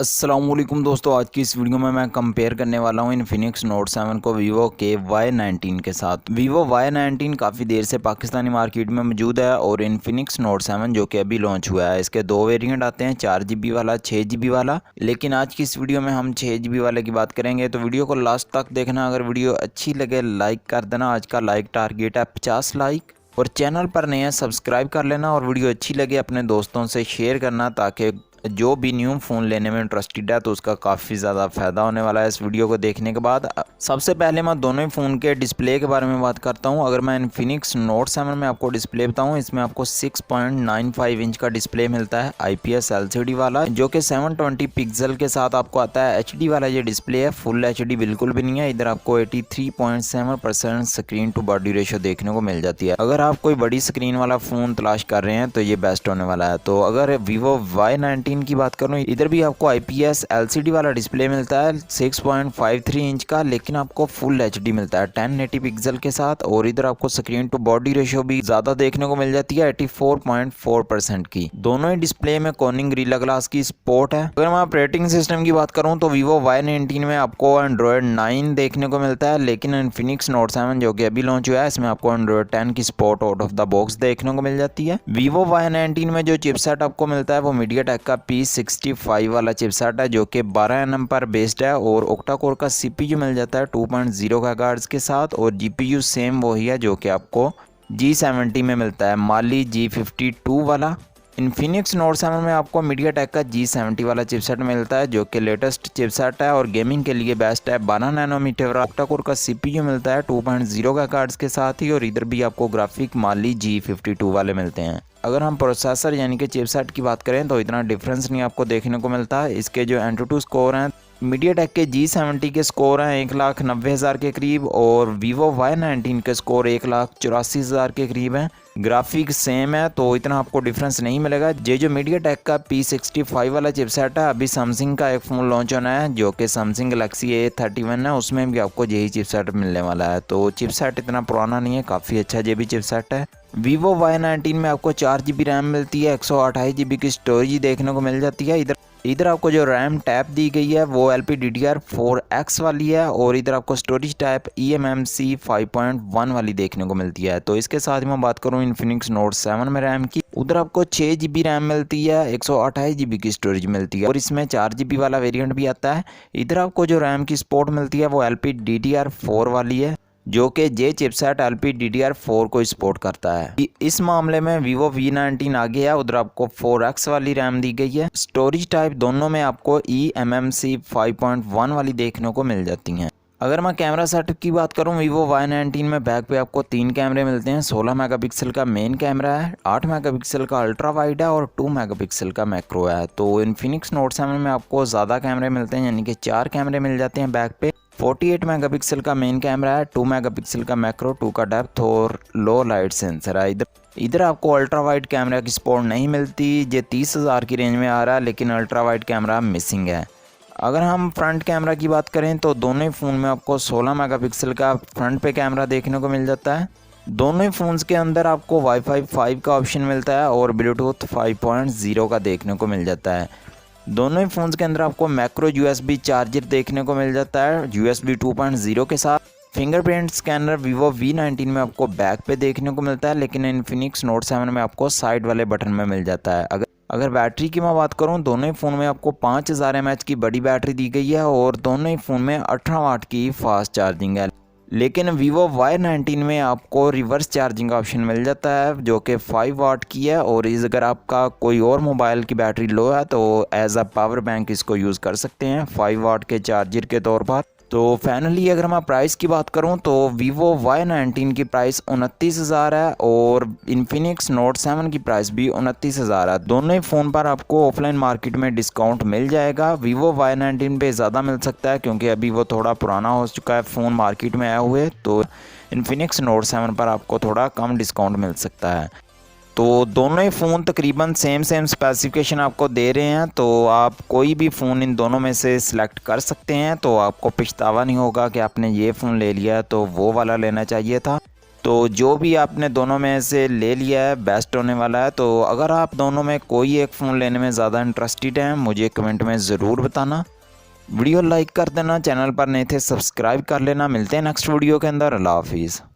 अस्सलामुअलैकुम दोस्तों, आज की इस वीडियो में मैं कंपेयर करने वाला हूँ इन्फिनिक्स नोट 7 को वीवो के Y19 के साथ। वीवो Y19 काफ़ी देर से पाकिस्तानी मार्केट में मौजूद है और इन्फिनिक्स नोट 7 जो कि अभी लॉन्च हुआ है, इसके दो वेरिएंट आते हैं, 4GB वाला, 6GB वाला। लेकिन आज की इस वीडियो में हम 6GB वाले की बात करेंगे, तो वीडियो को लास्ट तक देखना। अगर वीडियो अच्छी लगे लाइक कर देना, आज का लाइक टारगेट है 50 लाइक। और चैनल पर नए हैं सब्सक्राइब कर लेना, और वीडियो अच्छी लगे अपने दोस्तों से शेयर करना, ताकि जो भी न्यू फ़ोन लेने में इंटरेस्टेड है तो उसका काफ़ी ज़्यादा फ़ायदा होने वाला है इस वीडियो को देखने के बाद। सबसे पहले मैं दोनों ही फ़ोन के डिस्प्ले के बारे में बात करता हूं। अगर मैं इन्फिनिक्स नोट 7 में आपको डिस्प्ले बताऊं, इसमें आपको 6.95 इंच का डिस्प्ले मिलता है IPS LCD वाला, जो कि 720 पिक्सल के साथ आपको आता है। HD वाला ये डिस्प्ले है, फुल HD बिल्कुल भी नहीं है। इधर आपको 83.7% स्क्रीन टू बॉडी रेशियो देखने को मिल जाती है। अगर आप कोई बड़ी स्क्रीन वाला फ़ोन तलाश कर रहे हैं तो ये बेस्ट होने वाला है। तो अगर वीवो Y19 की बात करूं, इधर भी आपको IPS LCD वाला डिस्प्ले मिलता है 6.53 इंच का, लेकिन आपको फुल HD मिलता है 1080 पिक्सल के साथ। और इधर आपको स्क्रीन टू बॉडी रेशियो भी ज्यादा देखने को मिल जाती है 84.4% की। दोनों ही डिस्प्ले में कॉर्निंग गोरिल्ला ग्लास की सपोर्ट है। अगर मैं ऑपरेटिंग सिस्टम की बात करूं तो वीवो Y19 में आपको एंड्रॉयड 9 देखने को मिलता है, लेकिन इन्फिनिक्स नोट 7 जो कि अभी लॉन्च हुआ है, इसमें आपको एंड्रॉयड 10 की support out of the box देखने को मिल जाती है। वीवो Y19 में जो चिपसेट आपको मिलता है वो मीडियाटेक का P65 वाला चिपसेट है, जो कि 12nm पर बेस्ड है। और ऑक्टा कोर का CPU मिल जाता है 2.0 GHz के साथ, और GPU सेम वही है जो कि आपको G70 में मिलता है, माली G52 वाला। इन्फिनिक्स नोट 7 में आपको मीडियाटेक का G70 वाला चिपसेट मिलता है, जो कि लेटेस्ट चिपसेट है और गेमिंग के लिए बेस्ट है। 12 नैनोमीटर ऑक्टा कोर का CPU मिलता है 2.0 GHz के साथ ही, और इधर भी आपको ग्राफिक माली G52 वाले मिलते हैं। अगर हम प्रोसेसर यानी कि चिपसेट की बात करें तो इतना डिफरेंस नहीं आपको देखने को मिलता। इसके जो एंटूटू स्कोर हैं, मीडियाटेक के G70 के स्कोर हैं 1,90,000 के करीब, और वीवो Y19 के स्कोर 1,84,000 के करीब हैं। ग्राफिक सेम है तो इतना आपको डिफरेंस नहीं मिलेगा। ये जो मीडियाटेक का P65 वाला चिपसेट है, अभी सैमसंग का एक फ़ोन लॉन्च होना है जो कि सैमसंग गैलेक्सी A31 है, उसमें भी आपको यही चिपसेट मिलने वाला है। तो चिपसेट इतना पुराना नहीं है, काफ़ी अच्छा ये भी चिपसेट है। वीवो Y19 में आपको 4GB रैम मिलती है, 128GB की स्टोरेज देखने को मिल जाती है। इधर आपको जो रैम टैप दी गई है वो LPDDR4X वाली है, और इधर आपको स्टोरेज टाइप eMMC 5.1 वाली देखने को मिलती है। तो इसके साथ मैं बात करूं इन्फिनिक्स नोट 7 में रैम की, उधर आपको 6GB रैम मिलती है, 128GB की स्टोरेज मिलती है, और इसमें 4GB वाला वेरिएंट भी आता है। इधर आपको जो रैम की सपोर्ट मिलती है वो LPDDR4 वाली है, जो कि जे चिपसेट LPDDR4 को सपोर्ट करता है। इस मामले में वीवो V19 आगे है, उधर आपको 4X वाली रैम दी गई है। स्टोरेज टाइप दोनों में आपको eMMC 5.1 वाली देखने को मिल जाती हैं। अगर मैं कैमरा सेटअप की बात करूं, वीवो Y19 में बैक पे आपको 3 कैमरे मिलते हैं। 16 मेगापिक्सल का मेन कैमरा है, 8 मेगापिक्सल का अल्ट्रा वाइड है, और 2 मेगापिक्सल का मैक्रो है। तो इन्फिनिक्स नोट 7 में आपको ज़्यादा कैमरे मिलते हैं, यानी कि 4 कैमरे मिल जाते हैं बैक पे। 48 मेगापिक्सल का मेन कैमरा है, 2 मेगापिक्सल का मैक्रो, 2 का डेप्थ और लो लाइट सेंसर है। इधर आपको अल्ट्रा वाइड कैमरा की सपोर्ट नहीं मिलती। ये 30,000 की रेंज में आ रहा है, लेकिन अल्ट्रा वाइड कैमरा मिसिंग है। अगर हम फ्रंट कैमरा की बात करें तो दोनों ही फ़ोन में आपको 16 मेगापिक्सल का फ्रंट पे कैमरा देखने को मिल जाता है। दोनों ही फ़ोन्स के अंदर आपको वाईफाई 5 का ऑप्शन मिलता है, और ब्लूटूथ 5.0 का देखने को मिल जाता है। दोनों ही फ़ोन्स के अंदर आपको मैक्रो USB चार्जर देखने को मिल जाता है USB 2.0 के साथ। फिंगरप्रिंट स्कैनर वीवो V19 में आपको बैक पे देखने को मिलता है, लेकिन इन्फिनिक्स नोट 7 में आपको साइड वाले बटन में मिल जाता है। अगर बैटरी की मैं बात करूं, दोनों ही फ़ोन में आपको 5000 mAh की बड़ी बैटरी दी गई है, और दोनों ही फ़ोन में 18 वाट की फास्ट चार्जिंग है। लेकिन वीवो Y19 में आपको रिवर्स चार्जिंग का ऑप्शन मिल जाता है, जो कि 5 वाट की है, और अगर आपका कोई और मोबाइल की बैटरी लो है तो एज अ पावर बैंक इसको यूज़ कर सकते हैं 5 वाट के चार्जर के तौर पर। तो फाइनली अगर मैं प्राइस की बात करूं तो वीवो Y19 की प्राइस 29,000 है, और इन्फिनिक्स नोट 7 की प्राइस भी 29,000 है। दोनों ही फ़ोन पर आपको ऑफलाइन मार्केट में डिस्काउंट मिल जाएगा। वीवो Y19 पे ज़्यादा मिल सकता है, क्योंकि अभी वो थोड़ा पुराना हो चुका है फ़ोन मार्केट में आए हुए। तो इन्फिनिक्स नोट 7 पर आपको थोड़ा कम डिस्काउंट मिल सकता है। तो दोनों ही फ़ोन तकरीबन सेम स्पेसिफिकेशन आपको दे रहे हैं, तो आप कोई भी फ़ोन इन दोनों में से सिलेक्ट कर सकते हैं। तो आपको पछतावा नहीं होगा कि आपने ये फ़ोन ले लिया तो वो वाला लेना चाहिए था। तो जो भी आपने दोनों में से ले लिया है बेस्ट होने वाला है। तो अगर आप दोनों में कोई एक फ़ोन लेने में ज़्यादा इंटरेस्टेड हैं मुझे कमेंट में ज़रूर बताना। वीडियो लाइक कर देना, चैनल पर नए थे सब्सक्राइब कर लेना। मिलते हैं नेक्स्ट वीडियो के अंदर। अल्लाह हाफिज़।